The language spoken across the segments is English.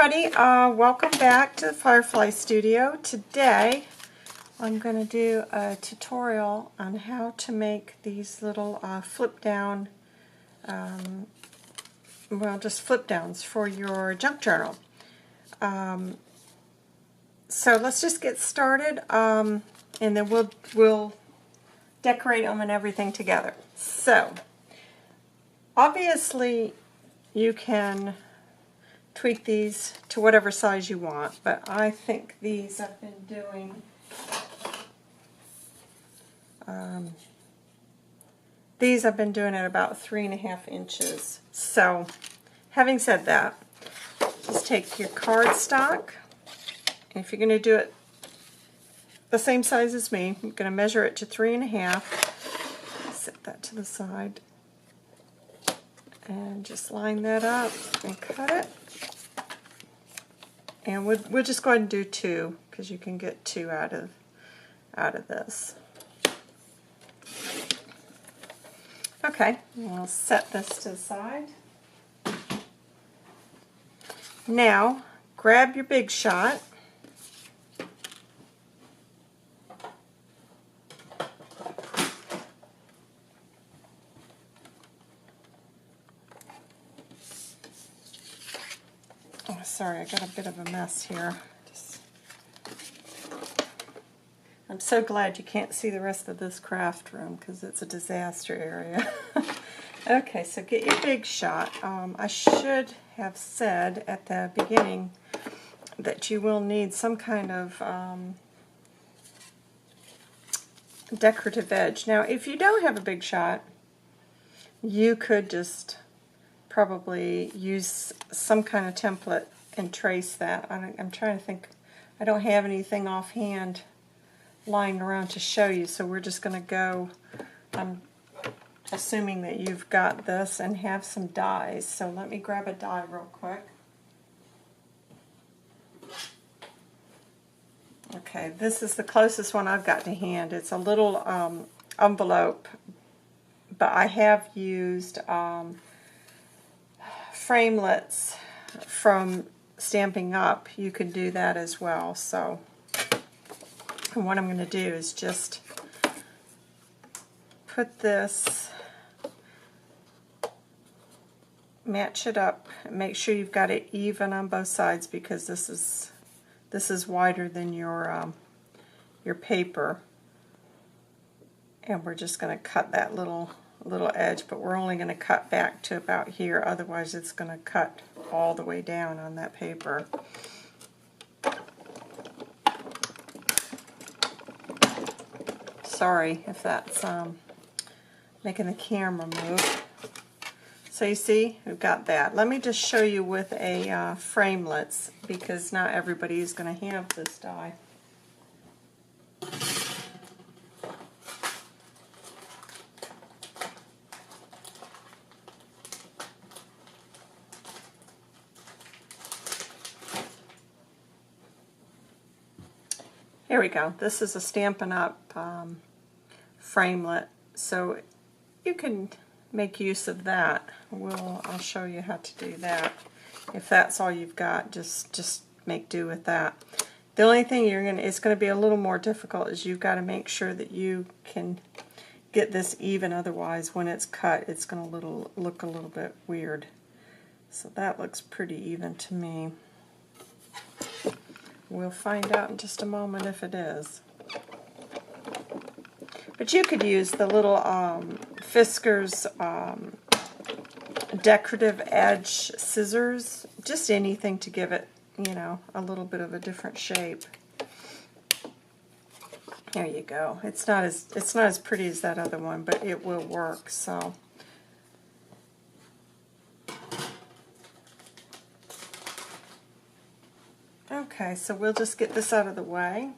everybody, welcome back to the Firefly Studio. Today I'm going to do a tutorial on how to make these little flip down, just flip downs for your junk journal. So let's just get started, and then we'll decorate them and everything together. So obviously you can tweak these to whatever size you want, but I think these I've been doing at about 3.5 inches. So having said that, just take your cardstock, and if you're going to do it the same size as me, I'm going to measure it to 3.5. Set that to the side and just line that up and cut it. And we'll just go ahead and do 2 because you can get 2 out of this. Okay, we'll set this to the side. Now grab your Big Shot. Sorry, I got a bit of a mess here. I'm so glad you can't see the rest of this craft room because it's a disaster area. Okay, so get your Big Shot. I should have said at the beginning that you will need some kind of decorative edge. Now, if you don't have a Big Shot, you could just probably use some kind of template and trace that. I'm trying to think. I don't have anything offhand lying around to show you, so we're just going to go, I'm assuming that you've got this and have some dies. So let me grab a die real quick. Okay, this is the closest one I've got to hand. It's a little envelope, but I have used framelits from Stamping Up. You could do that as well. So what I'm going to do is just put this, match it up, and make sure you've got it even on both sides because this is wider than your paper, and we're just going to cut that little edge, but we're only going to cut back to about here, otherwise it's going to cut all the way down on that paper. Sorry if that's making the camera move. So you see, we've got that. Let me just show you with a framelits, because not everybody is going to have this die. Here we go. This is a Stampin' Up framelit, so you can make use of that. I'll show you how to do that. If that's all you've got, just make do with that. The only thing it's going to be a little more difficult is you've got to make sure that you can get this even. Otherwise, when it's cut, it's going to look a little bit weird. So that looks pretty even to me. We'll find out in just a moment if it is. But you could use the little Fisker's decorative edge scissors, just anything to give it, a little bit of a different shape. There you go. It's not as pretty as that other one, but it will work. So okay, so we'll just get this out of the way.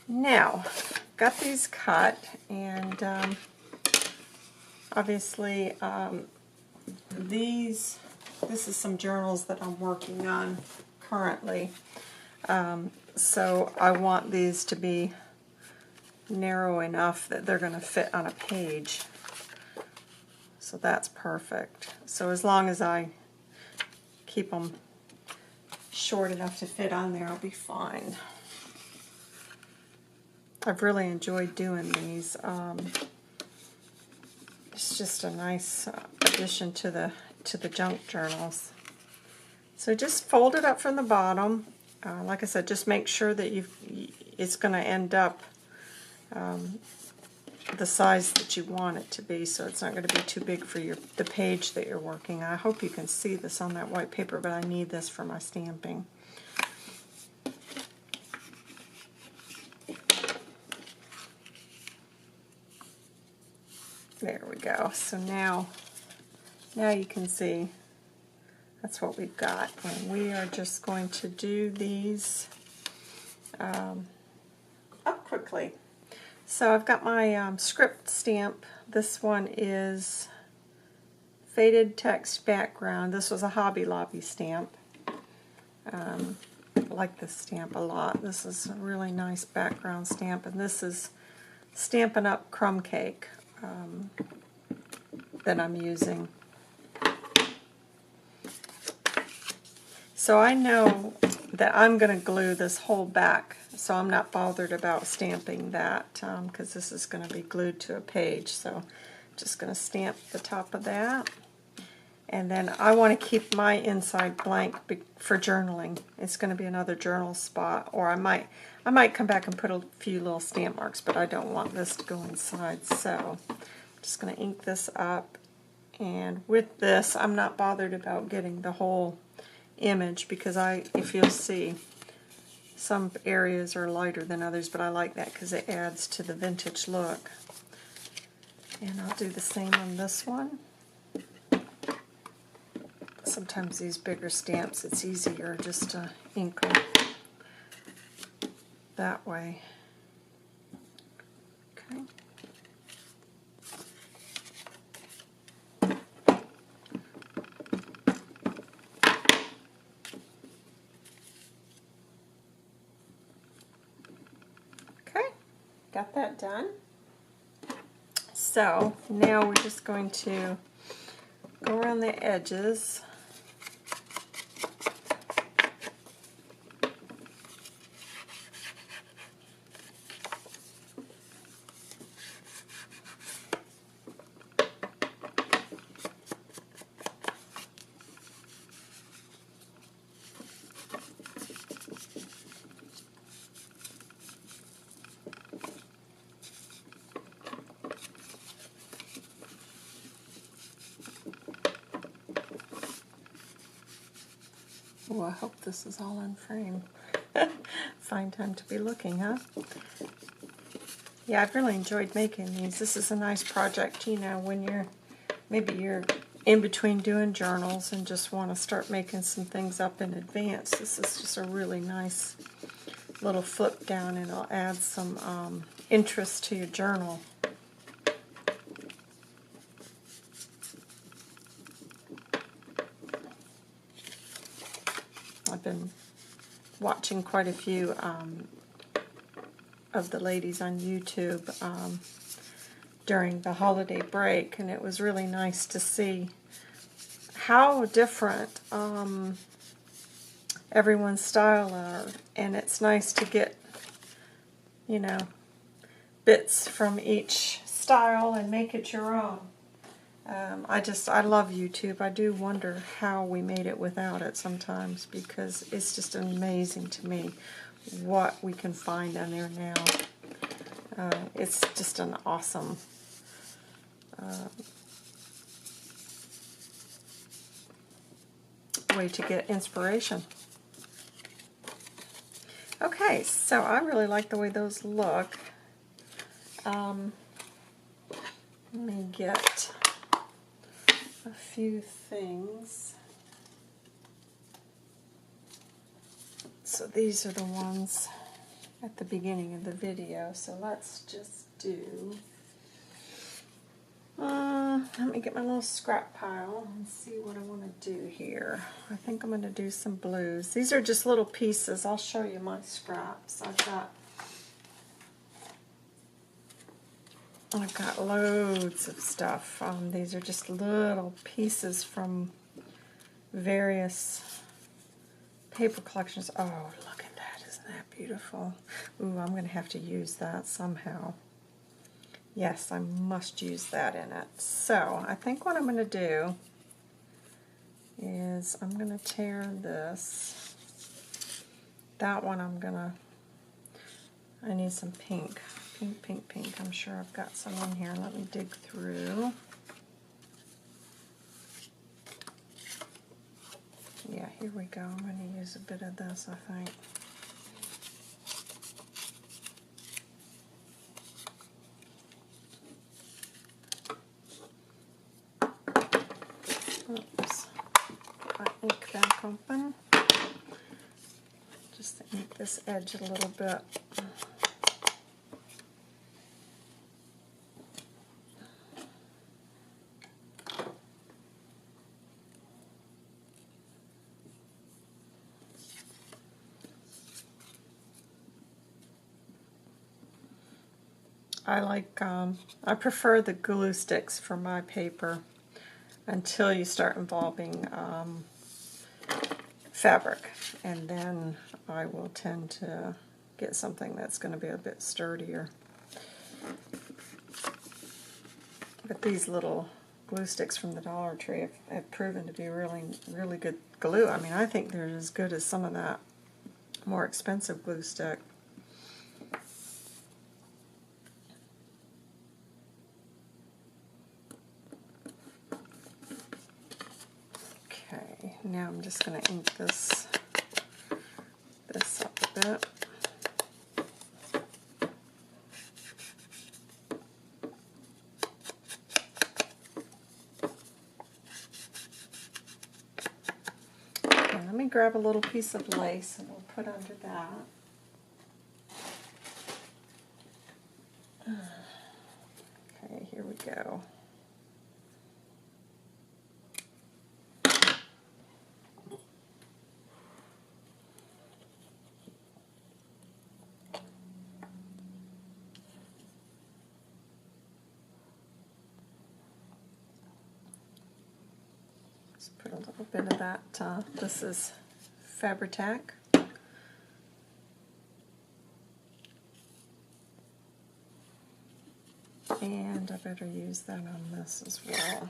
Now, got these cut, and obviously this is some journals that I'm working on currently. So I want these to be narrow enough that they're going to fit on a page. So that's perfect. So as long as I keep them short enough to fit on there, I'll be fine. I've really enjoyed doing these. It's just a nice addition to the junk journals. So just fold it up from the bottom. Like I said, just make sure that it's going to end up the size that you want it to be, so it's not going to be too big for the page that you're working on. I hope you can see this on that white paper, but I need this for my stamping. There we go. So now you can see that's what we've got. And we are just going to do these up quickly. So I've got my script stamp. This one is Faded Text Background. This was a Hobby Lobby stamp. I like this stamp a lot. This is a really nice background stamp. And this is Stampin' Up! Crumb Cake that I'm using. So I know that I'm going to glue this whole back, so I'm not bothered about stamping that because this is going to be glued to a page. So I'm just going to stamp the top of that. And then I want to keep my inside blank for journaling. It's going to be another journal spot, or I might come back and put a few little stamp marks, but I don't want this to go inside. So I'm just going to ink this up. And with this, I'm not bothered about getting the whole image because if you'll see, some areas are lighter than others, but I like that because it adds to the vintage look. And I'll do the same on this one. Sometimes these bigger stamps, it's easier just to ink them that way. Okay. Got that done. So now we're just going to go around the edges. Oh, I hope this is all in frame. Fine time to be looking, huh? Yeah, I've really enjoyed making these. This is a nice project, you know, when maybe you're in between doing journals and just want to start making some things up in advance. This is just a really nice little flip down, and it'll add some interest to your journal. I've been watching quite a few of the ladies on YouTube during the holiday break, and it was really nice to see how different everyone's style are, and it's nice to get, you know, bits from each style and make it your own. I love YouTube. I do wonder how we made it without it sometimes, because it's just amazing to me what we can find on there now. It's just an awesome way to get inspiration. Okay, so I really like the way those look. Let me get a few things. So these are the ones at the beginning of the video. So let's just do, let me get my little scrap pile and see what I want to do here. I think I'm going to do some blues. These are just little pieces. I'll show you my scraps. I've got I've got loads of stuff. These are just little pieces from various paper collections. Oh, look at that. Isn't that beautiful? Ooh, I'm going to have to use that somehow. Yes, I must use that in it. So, I think what I'm going to do is I'm going to tear this. That one I need some pink. Pink, pink, pink. I'm sure I've got some in here. Let me dig through. Yeah, here we go. I'm going to use a bit of this, I think. Oops. I ink back open. Just to ink this edge a little bit. I prefer the glue sticks for my paper until you start involving fabric, and then I will tend to get something that's going to be a bit sturdier. But these little glue sticks from the Dollar Tree have proven to be really, really good glue. I mean, I think they're as good as some of that more expensive glue stick. Okay, now I'm just going to ink this up a bit. Okay, let me grab a little piece of lace and we'll put under that. Okay, here we go. Just put a little bit of that. This is Fabri-Tac. And I better use that on this as well.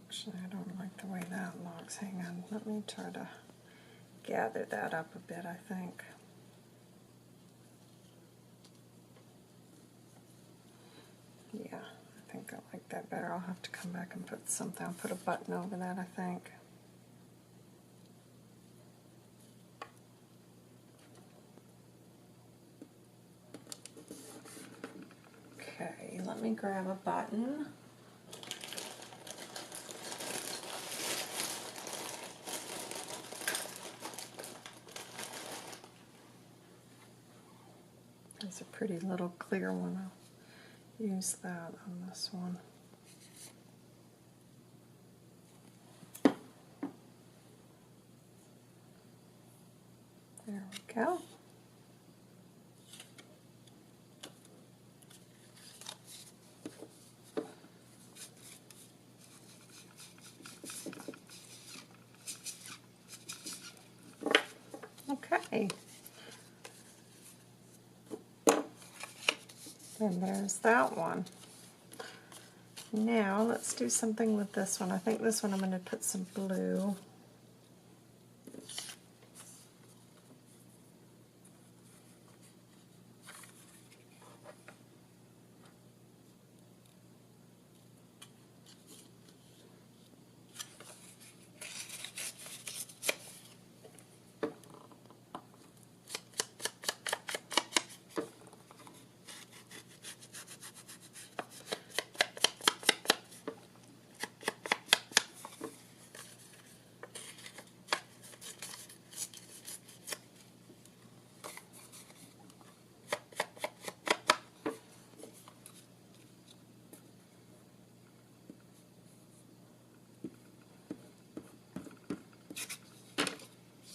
Actually, I don't like the way that looks. Hang on, let me try to gather that up a bit, I think. Yeah, I think I like that better. I'll have to come back and put something. I'll put a button over that, I think. Okay, let me grab a button. It's a pretty little clear one. I'll use that on this one. There we go. Okay. And there's that one. Now let's do something with this one. I think this one I'm going to put some blue.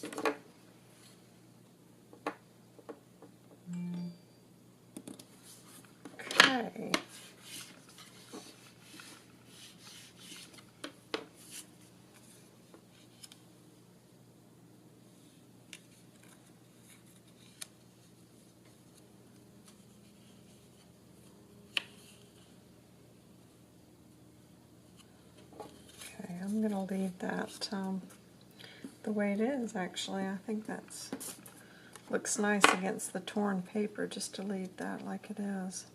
Okay. I'm going to leave that the way it is, actually. I think that's looks nice against the torn paper, just to leave that like it is.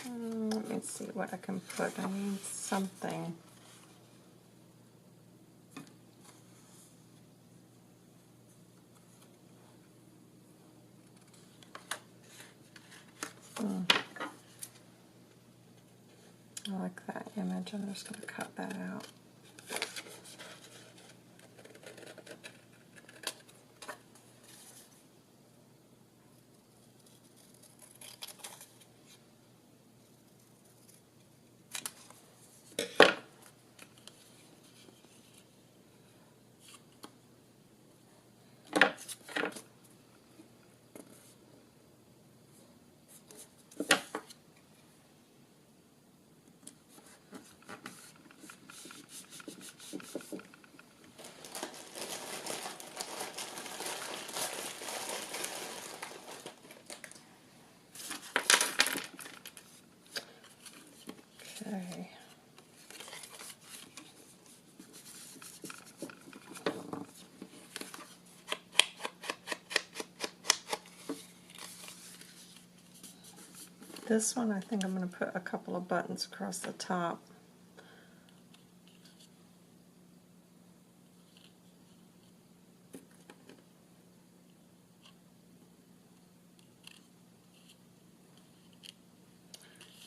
Let me see what I can put. I need something. I like that image. I'm just going to cut that out. Okay. This one, I think I'm going to put a couple of buttons across the top.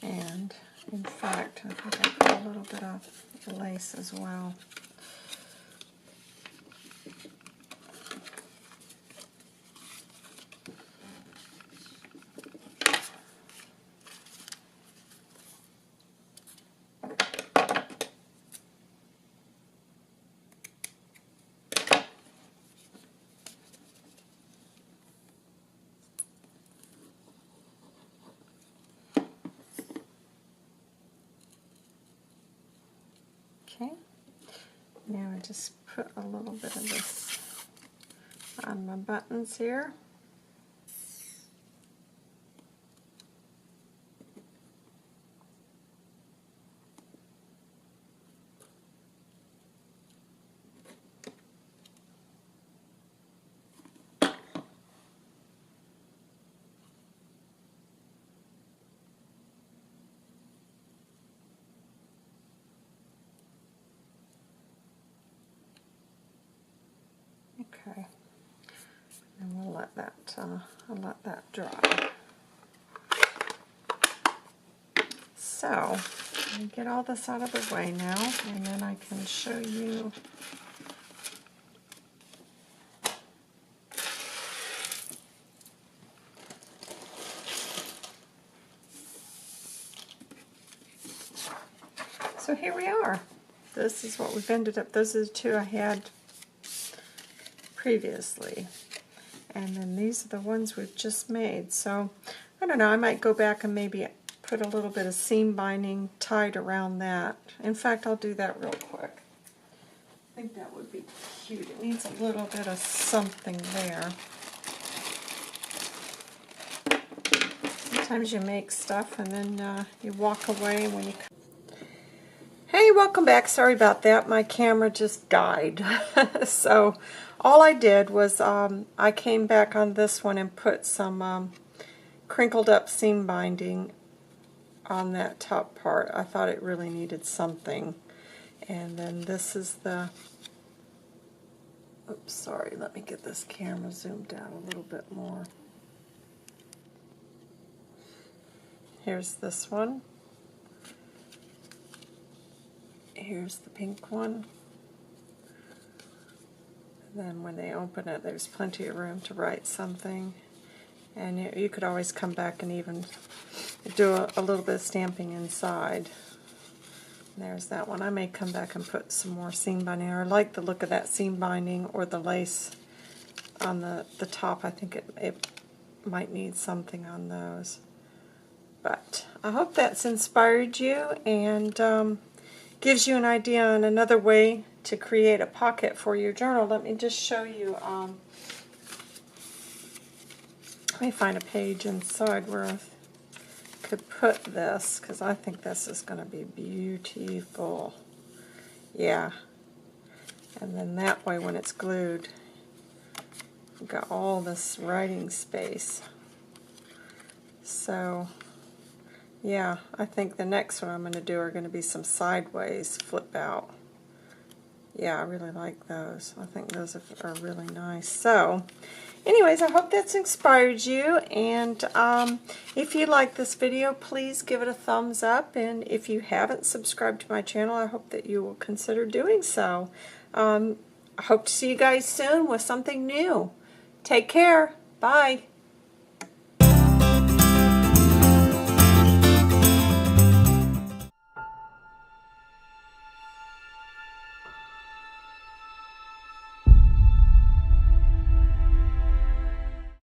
And in fact, I think I put a little bit of lace as well. Okay, now I just put a little bit of this on my buttons here. Okay, and we'll let that I'll let that dry. So, let me get all this out of the way now, and then I can show you So here we are. This is what we've ended up. Those are the two I had previously. And then these are the ones we've just made. So, I don't know, I might go back and maybe put a little bit of seam binding tied around that. In fact, I'll do that real quick. I think that would be cute. It needs a little bit of something there. Sometimes you make stuff and then you walk away when you... Hey, welcome back. Sorry about that. My camera just died. So all I did was I came back on this one and put some crinkled up seam binding on that top part. I thought it really needed something. And then this is the, oops, sorry, let me get this camera zoomed out a little bit more. Here's this one. Here's the pink one. And then when they open it, there's plenty of room to write something. And you could always come back and even do a little bit of stamping inside. And there's that one. I may come back and put some more seam binding. I like the look of that seam binding or the lace on the top. I think it might need something on those. But I hope that's inspired you and gives you an idea on another way to create a pocket for your journal. Let me just show you. Let me find a page inside where I could put this, because I think this is going to be beautiful. Yeah. And then that way when it's glued, you've got all this writing space. So, yeah, I think the next one I'm going to do are going to be some sideways flip out. Yeah, I really like those. I think those are really nice. So, anyways, I hope that's inspired you, and if you like this video, please give it a thumbs up, and if you haven't subscribed to my channel, I hope that you will consider doing so. I hope to see you guys soon with something new. Take care. Bye.